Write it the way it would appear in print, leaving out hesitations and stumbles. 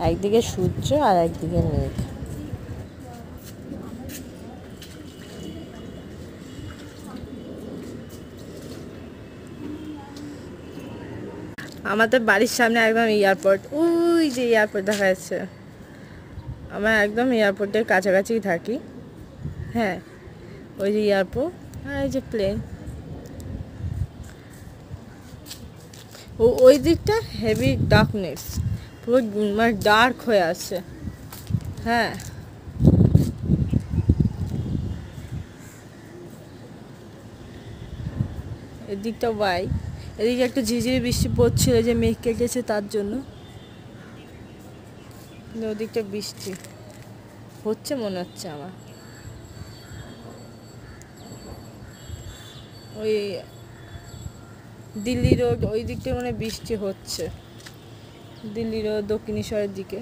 একদিকে সূর্য আর একদিকে মেঘ। আমাদের বাড়ির সামনে একদম এয়ারপোর্ট, ওই যে এয়ারপোর্ট দেখা যাচ্ছে। আমরা একদম এয়ারপোর্টের কাছাকাছি থাকি। হ্যাঁ, ওই যে এয়ারপোর্ট আর এই যে প্লেন। ওই দিকটা হেভি ডার্কনেস, পুরো মানে ডার্ক হয়ে আছে। হ্যাঁ, এদিকটা ওয়াই, এদিকে একটু ঝিঝিরি বৃষ্টি পড়ছিল যে মেঘ কেটেছে তার জন্য, কিন্তু ওদিকটা বৃষ্টি হচ্ছে মনে হচ্ছে আমার। ওই দিল্লি রোড ওই দিকটা মানে বৃষ্টি হচ্ছে, দিল্লি রোড দক্ষিণেশ্বরের দিকে।